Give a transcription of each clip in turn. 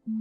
Hai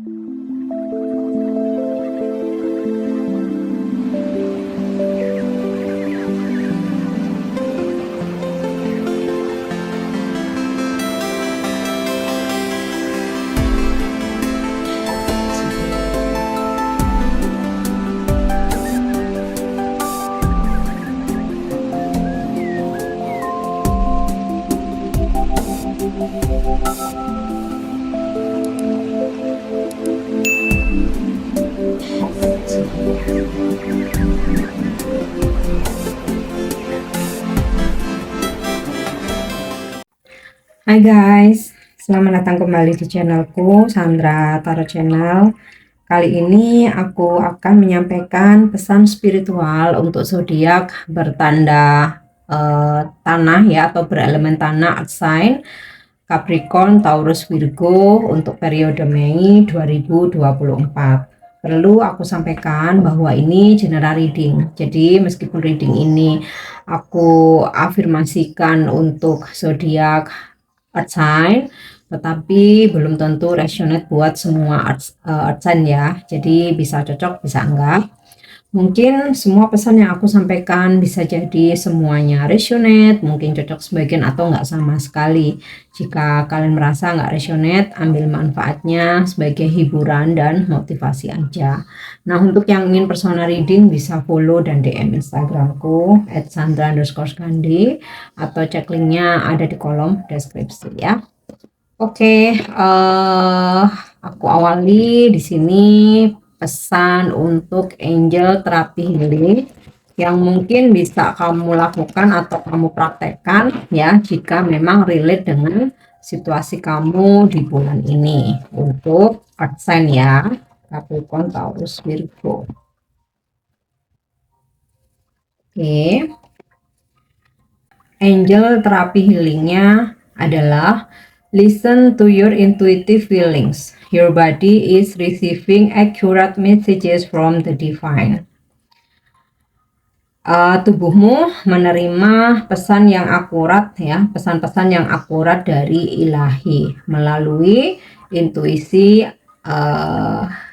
guys, selamat datang kembali di channelku Sandra Tarot Channel. Kali ini aku akan menyampaikan pesan spiritual untuk zodiak bertanda tanah ya, atau berelemen tanah, earth sign Capricorn, Taurus, Virgo untuk periode Mei 2024. Perlu aku sampaikan bahwa ini general reading. Jadi meskipun reading ini aku afirmasikan untuk zodiak earth sign, tetapi belum tentu resonate buat semua earth sign ya. Jadi bisa cocok, bisa enggak. Mungkin semua pesan yang aku sampaikan bisa jadi semuanya resonate, mungkin cocok sebagian atau enggak sama sekali. Jika kalian merasa enggak resonate, ambil manfaatnya sebagai hiburan dan motivasi aja. Nah, untuk yang ingin personal reading bisa follow dan DM Instagramku @sandra_gandhi atau cek linknya ada di kolom deskripsi ya. Oke, aku awali di sini pesan untuk angel terapi healing yang mungkin bisa kamu lakukan atau kamu praktekkan ya jika memang relate dengan situasi kamu di bulan ini untuk earth sign ya, Capricorn, Taurus, Virgo. Oke, angel terapi healingnya adalah listen to your intuitive feelings. Your body is receiving accurate messages from the divine. Tubuhmu menerima pesan yang akurat ya, pesan-pesan yang akurat dari ilahi melalui intuisi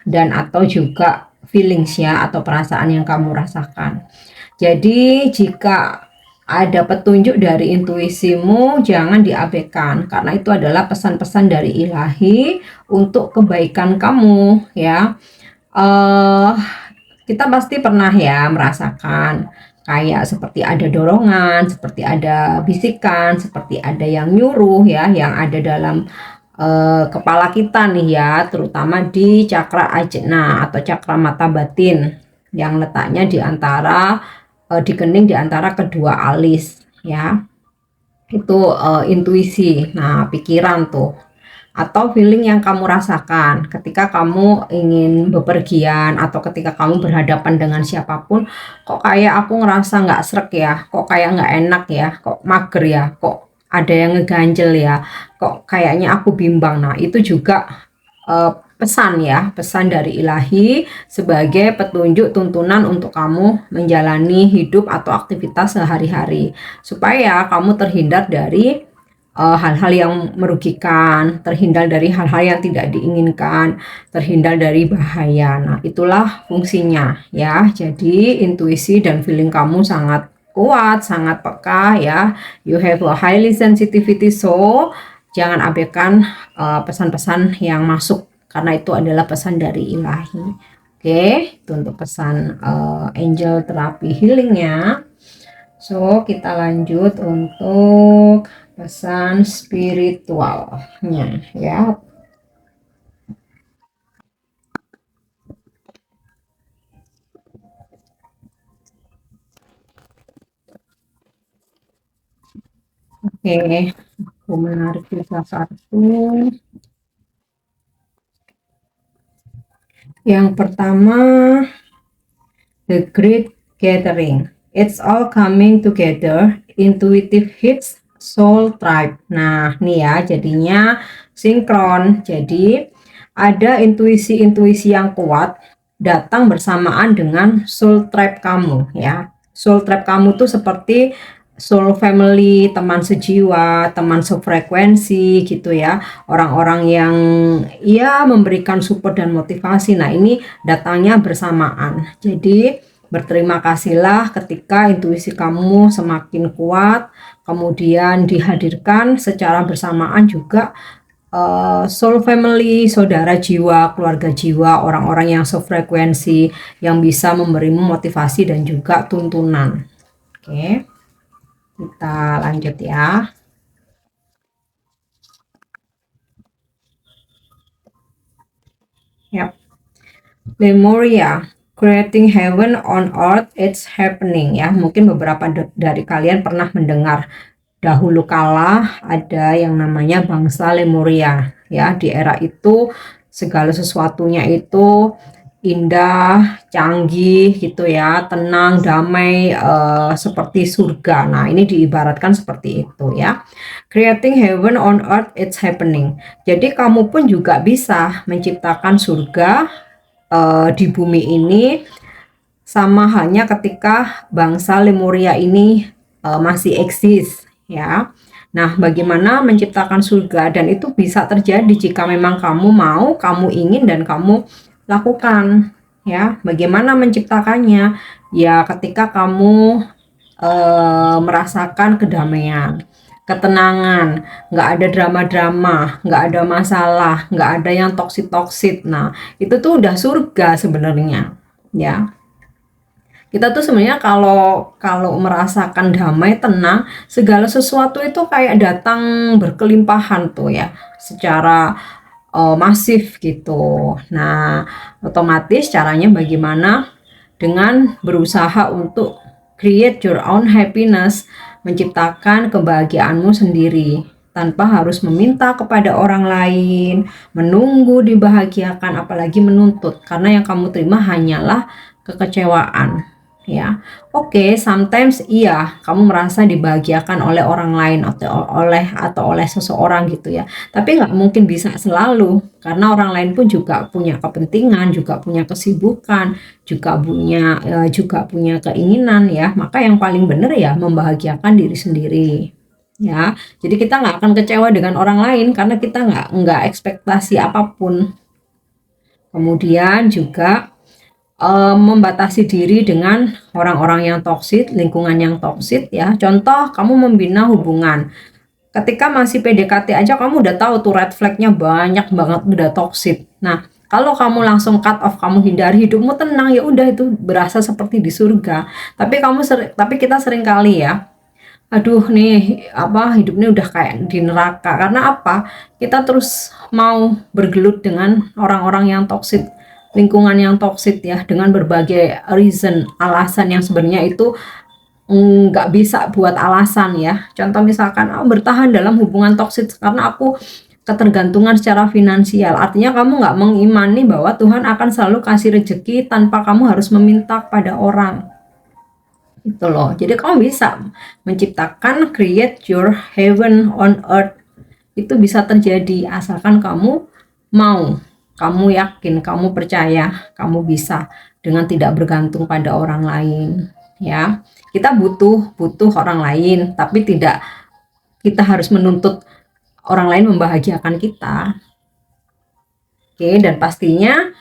dan atau juga feelings ya, atau perasaan yang kamu rasakan. Jadi jika ada petunjuk dari intuisimu, jangan diabaikan karena itu adalah pesan-pesan dari ilahi untuk kebaikan kamu ya. Kita pasti pernah ya merasakan kayak seperti ada dorongan, seperti ada bisikan, seperti ada yang nyuruh ya, yang ada dalam kepala kita nih ya, terutama di cakra ajna atau cakra mata batin yang letaknya di antara di kening di antara kedua alis ya. Itu intuisi. Nah, pikiran tuh atau feeling yang kamu rasakan ketika kamu ingin bepergian atau ketika kamu berhadapan dengan siapapun, kok kayak aku ngerasa nggak srek ya, kok kayak nggak enak ya, kok mager ya, kok ada yang ngeganjel ya, kok kayaknya aku bimbang. Nah, itu juga pesan ya, pesan dari ilahi sebagai petunjuk tuntunan untuk kamu menjalani hidup atau aktivitas sehari-hari supaya kamu terhindar dari hal-hal yang merugikan, terhindar dari hal-hal yang tidak diinginkan, terhindar dari bahaya. Nah, itulah fungsinya ya. Jadi intuisi dan feeling kamu sangat kuat, sangat peka ya. You have a highly sensitivity, so jangan abaikan pesan-pesan yang masuk karena itu adalah pesan dari ilahi. Oke, itu untuk pesan angel terapi healingnya. So, kita lanjut untuk pesan spiritualnya ya. Oke, aku menarik salah satu. Yang pertama, the great gathering. It's all coming together. Intuitive hits, soul tribe. Nah, nih ya, jadinya sinkron. Jadi ada intuisi-intuisi yang kuat datang bersamaan dengan soul tribe kamu ya. Soul tribe kamu tuh seperti soul family, teman sejiwa, teman sefrekuensi gitu ya. Orang-orang yang ya memberikan support dan motivasi. Nah, ini datangnya bersamaan. Jadi, berterima kasihlah ketika intuisi kamu semakin kuat, kemudian dihadirkan secara bersamaan juga soul family, saudara jiwa, keluarga jiwa, orang-orang yang sefrekuensi, yang bisa memberimu motivasi dan juga tuntunan. Oke. Kita lanjut ya. Yap. Lemuria, creating heaven on earth, it's happening ya. Mungkin beberapa dari kalian pernah mendengar dahulu kala ada yang namanya bangsa Lemuria ya. Di era itu segala sesuatunya itu indah, canggih gitu ya, tenang, damai, seperti surga. Nah, ini diibaratkan seperti itu ya. Creating heaven on earth, it's happening. Jadi kamu pun juga bisa menciptakan surga di bumi ini, sama halnya ketika bangsa Lemuria ini masih eksis ya. Nah, bagaimana menciptakan surga, dan itu bisa terjadi jika memang kamu mau, kamu ingin, dan kamu lakukan ya. Bagaimana menciptakannya? Ya, ketika kamu merasakan kedamaian, ketenangan, nggak ada drama-drama, nggak ada masalah, nggak ada yang toksit-toksit. Nah, itu tuh udah surga sebenarnya ya. Kita tuh sebenarnya kalau kalau merasakan damai, tenang, segala sesuatu itu kayak datang berkelimpahan tuh ya, secara masif gitu. Nah, otomatis caranya bagaimana? Dengan berusaha untuk create your own happiness, menciptakan kebahagiaanmu sendiri tanpa harus meminta kepada orang lain, menunggu dibahagiakan, apalagi menuntut, karena yang kamu terima hanyalah kekecewaan ya. Oke, sometimes iya, kamu merasa dibahagiakan oleh orang lain atau oleh seseorang gitu ya. Tapi nggak mungkin bisa selalu, karena orang lain pun juga punya kepentingan, juga punya kesibukan, juga punya keinginan ya. Maka yang paling benar ya membahagiakan diri sendiri ya. Jadi kita nggak akan kecewa dengan orang lain karena kita nggak ekspektasi apapun. Kemudian juga membatasi diri dengan orang-orang yang toksik, lingkungan yang toksik ya. Contoh, kamu membina hubungan. Ketika masih PDKT aja kamu udah tahu tuh red flag-nya banyak banget, udah toksik. Nah, kalau kamu langsung cut off, kamu hindari, hidupmu tenang, ya udah, itu berasa seperti di surga. Tapi kita sering kali ya, aduh nih apa, hidupnya udah kayak di neraka. Karena apa? Kita terus mau bergelut dengan orang-orang yang toksik, lingkungan yang toksik ya, dengan berbagai reason, alasan yang sebenarnya itu nggak bisa buat alasan ya. Contoh misalkan, bertahan dalam hubungan toksik karena aku ketergantungan secara finansial. Artinya kamu nggak mengimani bahwa Tuhan akan selalu kasih rezeki tanpa kamu harus meminta kepada orang. Itu loh. Jadi kamu bisa menciptakan, create your heaven on earth. Itu bisa terjadi asalkan kamu mau, kamu yakin, kamu percaya, kamu bisa dengan tidak bergantung pada orang lain ya. Kita butuh orang lain, tapi tidak kita harus menuntut orang lain membahagiakan kita. Oke, dan pastinya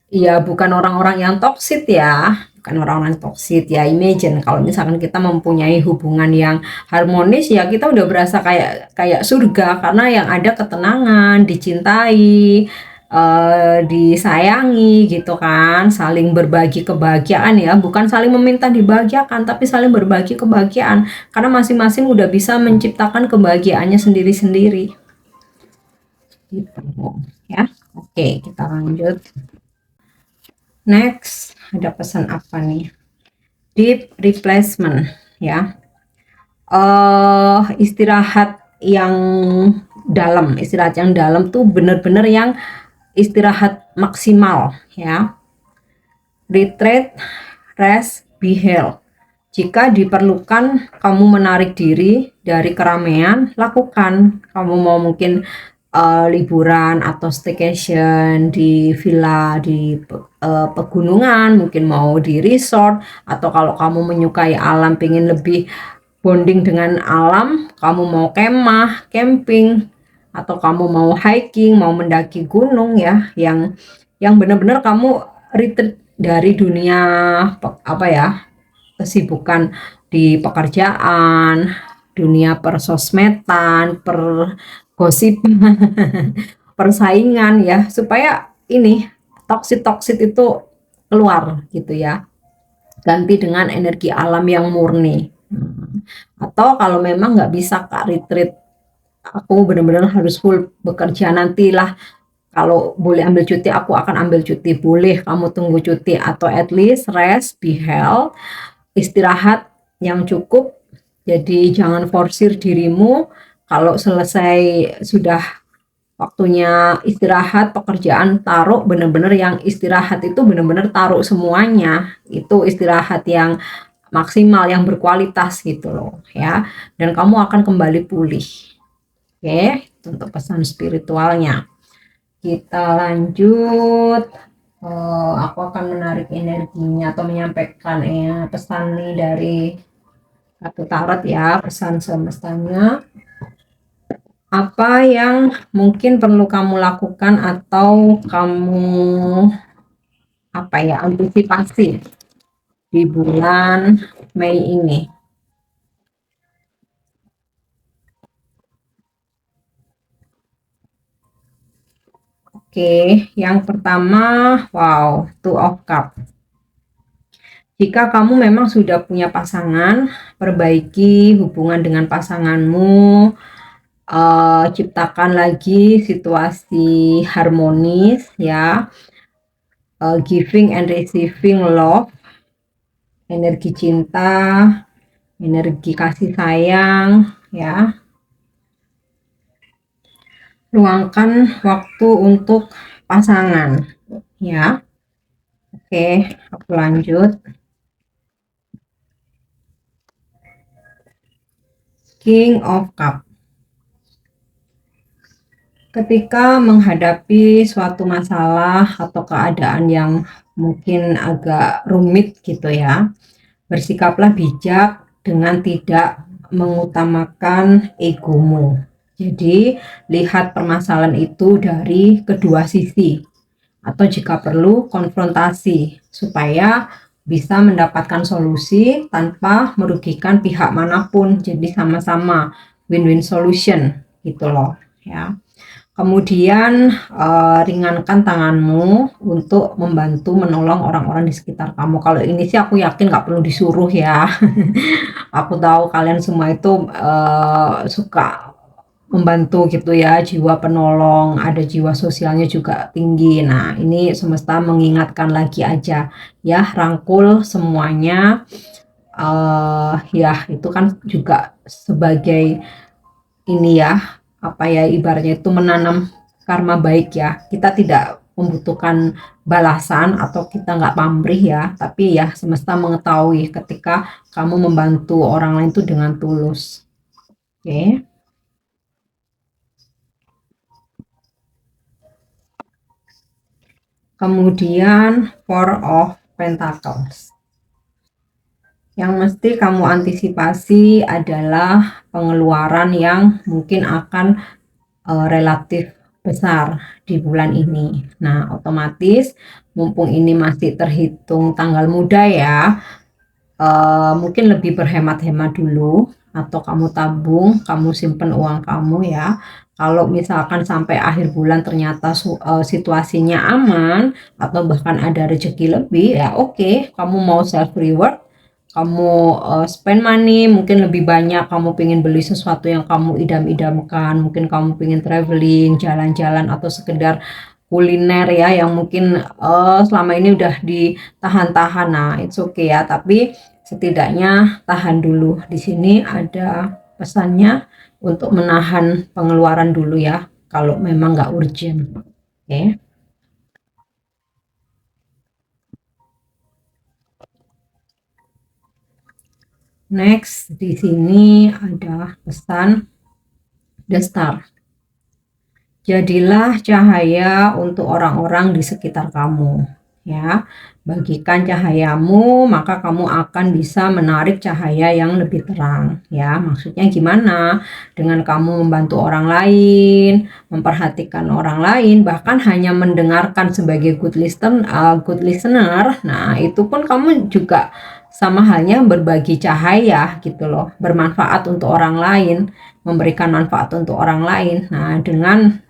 ya bukan orang-orang yang toksik ya, bukan orang-orang toksik ya. Imagine kalau misalkan kita mempunyai hubungan yang harmonis, ya kita udah berasa kayak kayak surga, karena yang ada ketenangan, dicintai, disayangi gitu kan, saling berbagi kebahagiaan ya, bukan saling meminta dibahagiakan, tapi saling berbagi kebahagiaan, karena masing-masing udah bisa menciptakan kebahagiaannya sendiri-sendiri gitu ya. Oke, kita lanjut. Next, ada pesan apa nih? Deep replacement ya. Istirahat yang dalam tuh bener-bener yang istirahat maksimal ya. Retreat, rest, be healed. Jika diperlukan kamu menarik diri dari keramaian, lakukan. Kamu mau mungkin liburan atau staycation di villa di pegunungan, mungkin mau di resort, atau kalau kamu menyukai alam, pengen lebih bonding dengan alam, kamu mau kemah, camping, atau kamu mau hiking, mau mendaki gunung ya, yang benar-benar kamu retreat dari dunia apa ya, kesibukan di pekerjaan, dunia persosmedan, pergosipan, persaingan ya, supaya ini toksit-toksit itu keluar gitu ya. Ganti dengan energi alam yang murni. Atau kalau memang nggak bisa Kak retreat, aku benar-benar harus full bekerja, nantilah kalau boleh ambil cuti aku akan ambil cuti, boleh kamu tunggu cuti, atau at least rest, be health, istirahat yang cukup. Jadi jangan forsir dirimu, kalau selesai sudah waktunya istirahat pekerjaan, taruh benar-benar yang istirahat itu benar-benar taruh semuanya, itu istirahat yang maksimal, yang berkualitas gitu loh ya, dan kamu akan kembali pulih. Oke, itu untuk pesan spiritualnya. Kita lanjut. Aku akan menarik energinya atau menyampaikan pesan nih dari kartu tarot ya, pesan semestanya. Apa yang mungkin perlu kamu lakukan atau kamu apa ya, antisipasi di bulan Mei ini? Oke, yang pertama, wow, Two of Cup. Jika kamu memang sudah punya pasangan, perbaiki hubungan dengan pasanganmu, ciptakan lagi situasi harmonis ya, giving and receiving love, energi cinta, energi kasih sayang ya. Luangkan waktu untuk pasangan ya. Oke, aku lanjut. King of Cup. Ketika menghadapi suatu masalah atau keadaan yang mungkin agak rumit gitu ya, bersikaplah bijak dengan tidak mengutamakan egomu. Jadi, lihat permasalahan itu dari kedua sisi, atau jika perlu konfrontasi, supaya bisa mendapatkan solusi tanpa merugikan pihak manapun. Jadi sama-sama win-win solution gitu loh ya. Kemudian ringankan tanganmu untuk membantu menolong orang-orang di sekitar kamu. Kalau ini sih aku yakin nggak perlu disuruh ya. Aku tahu kalian semua itu suka membantu gitu ya, jiwa penolong, ada jiwa sosialnya juga tinggi. Nah, ini semesta mengingatkan lagi aja ya, rangkul semuanya. Ya itu kan juga sebagai ini ya, apa ya, ibaratnya itu menanam karma baik ya. Kita tidak membutuhkan balasan atau kita nggak pamrih ya, tapi ya semesta mengetahui ketika kamu membantu orang lain itu dengan tulus. Oke. Kemudian Four of Pentacles. Yang mesti kamu antisipasi adalah pengeluaran yang mungkin akan relatif besar di bulan ini. Nah, otomatis mumpung ini masih terhitung tanggal muda ya, mungkin lebih berhemat-hemat dulu, atau kamu tabung, kamu simpen uang kamu ya. Kalau misalkan sampai akhir bulan ternyata situasinya aman atau bahkan ada rezeki lebih ya, oke, kamu mau self reward, kamu spend money mungkin lebih banyak, kamu pengen beli sesuatu yang kamu idam-idamkan, mungkin kamu pengen traveling, jalan-jalan, atau sekedar kuliner ya yang mungkin selama ini udah ditahan-tahan. Nah, it's okay ya, tapi setidaknya tahan dulu. Di sini ada pesannya untuk menahan pengeluaran dulu ya, kalau memang nggak urgent. Oke. Next, di sini ada pesan The Star. Jadilah cahaya untuk orang-orang di sekitar kamu ya. Bagikan cahayamu, maka kamu akan bisa menarik cahaya yang lebih terang, ya. Maksudnya gimana? Dengan kamu membantu orang lain, memperhatikan orang lain, bahkan hanya mendengarkan sebagai good listener. Nah, itu pun kamu juga sama halnya berbagi cahaya gitu loh, bermanfaat untuk orang lain, memberikan manfaat untuk orang lain. Nah, dengan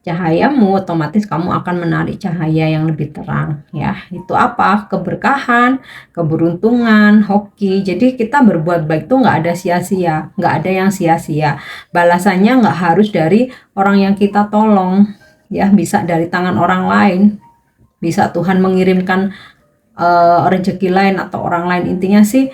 cahayamu otomatis kamu akan menarik cahaya yang lebih terang, ya. Itu apa? Keberkahan, keberuntungan, hoki. Jadi kita berbuat baik tuh nggak ada sia-sia, nggak ada yang sia-sia. Balasannya nggak harus dari orang yang kita tolong, ya. Bisa dari tangan orang lain, bisa Tuhan mengirimkan rezeki lain atau orang lain. Intinya sih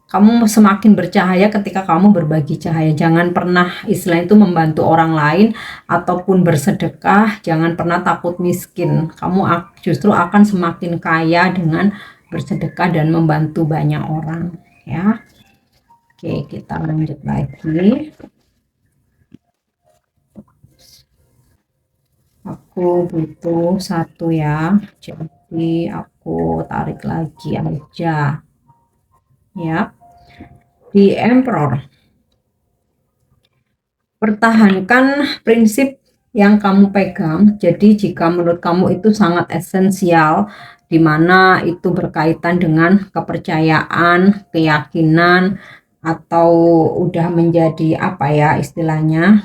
kamu semakin bercahaya ketika kamu berbagi cahaya. Jangan pernah istilah itu membantu orang lain ataupun bersedekah. Jangan pernah takut miskin. Kamu justru akan semakin kaya dengan bersedekah dan membantu banyak orang, ya. Oke, kita lanjut lagi. Aku butuh satu, ya. Jadi aku tarik lagi aja, ya. Di Emperor, pertahankan prinsip yang kamu pegang. Jadi jika menurut kamu itu sangat esensial, di mana itu berkaitan dengan kepercayaan, keyakinan, atau udah menjadi apa ya istilahnya,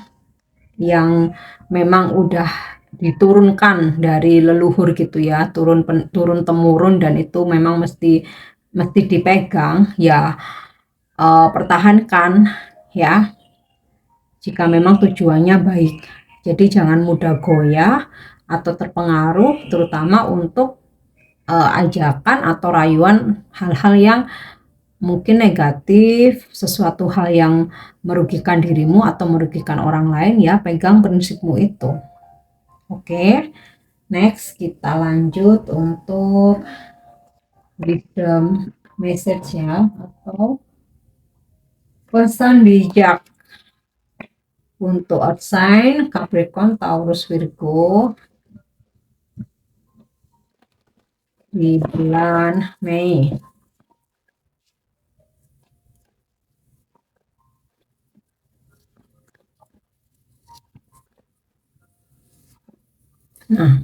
yang memang udah diturunkan dari leluhur gitu ya, turun temurun, dan itu memang mesti dipegang, ya. Pertahankan, ya, jika memang tujuannya baik. Jadi jangan mudah goyah atau terpengaruh, terutama untuk ajakan atau rayuan hal-hal yang mungkin negatif, sesuatu hal yang merugikan dirimu atau merugikan orang lain, ya. Pegang prinsipmu itu. Oke, next kita lanjut untuk wisdom message, ya, atau pesan bijak untuk earth sign Capricorn, Taurus, Virgo di bulan Mei. Nah,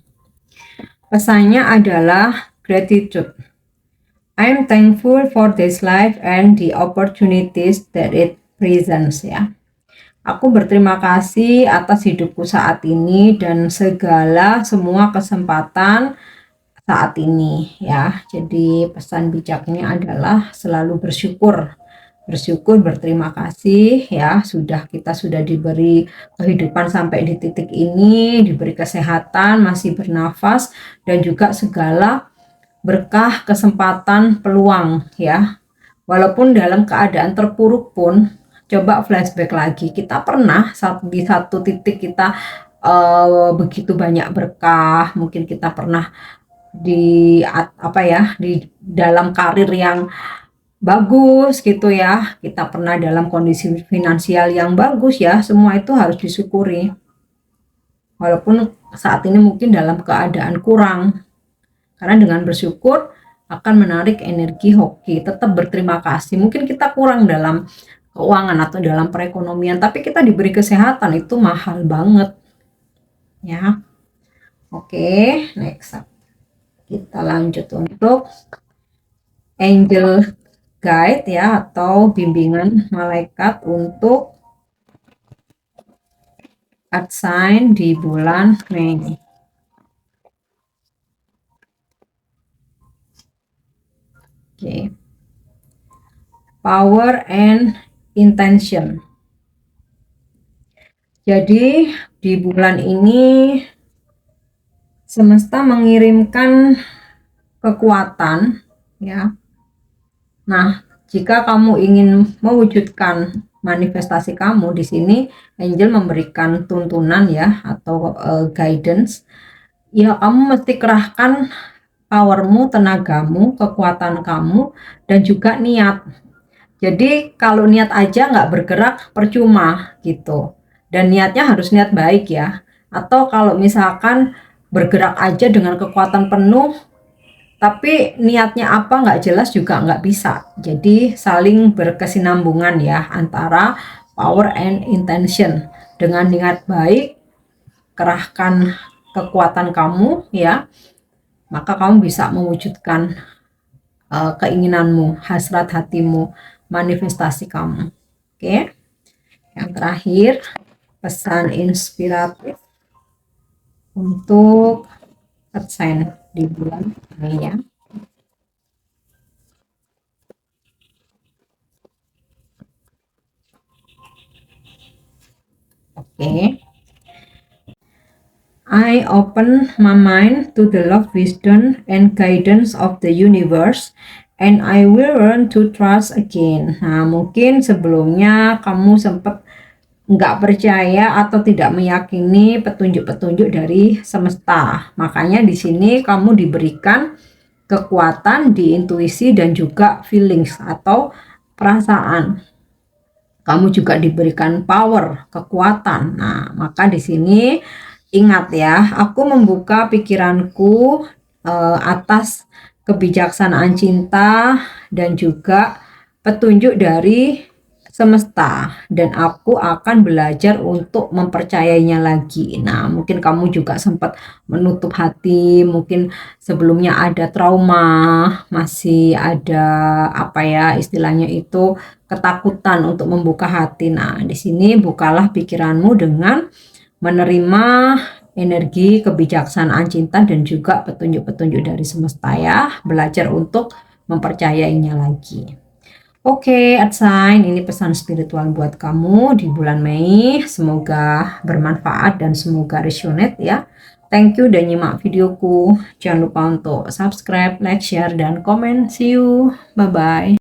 pesannya adalah gratitude. I'm thankful for this life and the opportunities that it presents, ya. Aku berterima kasih atas hidupku saat ini dan semua kesempatan saat ini, ya. Jadi pesan bijaknya adalah selalu bersyukur. Bersyukur, berterima kasih, ya, kita sudah diberi kehidupan sampai di titik ini, diberi kesehatan, masih bernafas, dan juga segala berkah, kesempatan, peluang, ya. Walaupun dalam keadaan terpuruk pun, coba flashback lagi, kita pernah di satu titik kita begitu banyak berkah, mungkin kita pernah di dalam karir yang bagus gitu, ya. Kita pernah dalam kondisi finansial yang bagus, ya. Semua itu harus disyukuri. Walaupun saat ini mungkin dalam keadaan kurang. Karena dengan bersyukur akan menarik energi hoki. Tetap berterima kasih. Mungkin kita kurang dalam keuangan atau dalam perekonomian, tapi kita diberi kesehatan, itu mahal banget, ya. Oke, next kita lanjut untuk angel guide, ya, atau bimbingan malaikat untuk earth sign di bulan Mei. Oke. Power and intention. Jadi di bulan ini semesta mengirimkan kekuatan, ya. Nah, jika kamu ingin mewujudkan manifestasi kamu, di sini angel memberikan tuntunan, ya, atau guidance. Ya, kamu mesti kerahkan powermu, tenagamu, kekuatan kamu, dan juga niat. Jadi kalau niat aja nggak bergerak, percuma gitu. Dan niatnya harus niat baik, ya. Atau kalau misalkan bergerak aja dengan kekuatan penuh, tapi niatnya apa nggak jelas juga nggak bisa. Jadi saling berkesinambungan ya antara power and intention. Dengan niat baik, kerahkan kekuatan kamu ya, maka kamu bisa mewujudkan keinginanmu, hasrat hatimu, manifestasi kamu. Oke. Yang terakhir, pesan inspiratif untuk sign di bulan Mei ya. Oke. I open my mind to the love, wisdom, and guidance of the universe, and I will learn to trust again. Nah, mungkin sebelumnya kamu sempat nggak percaya atau tidak meyakini petunjuk-petunjuk dari semesta. Makanya di sini kamu diberikan kekuatan di intuisi dan juga feelings atau perasaan. Kamu juga diberikan power, kekuatan. Nah, maka di sini ingat ya, aku membuka pikiranku atas kebijaksanaan cinta dan juga petunjuk dari semesta, dan aku akan belajar untuk mempercayainya lagi. Nah, mungkin kamu juga sempat menutup hati, mungkin sebelumnya ada trauma, masih ada apa ya istilahnya itu, ketakutan untuk membuka hati. Nah, di sini bukalah pikiranmu dengan menerima energi kebijaksanaan cinta dan juga petunjuk-petunjuk dari semesta ya. Belajar untuk mempercayainya lagi. Oke, Atsain, ini pesan spiritual buat kamu di bulan Mei. Semoga bermanfaat dan semoga resonate ya. Thank you udah nyimak videoku. Jangan lupa untuk subscribe, like, share, dan komen. See you. Bye-bye.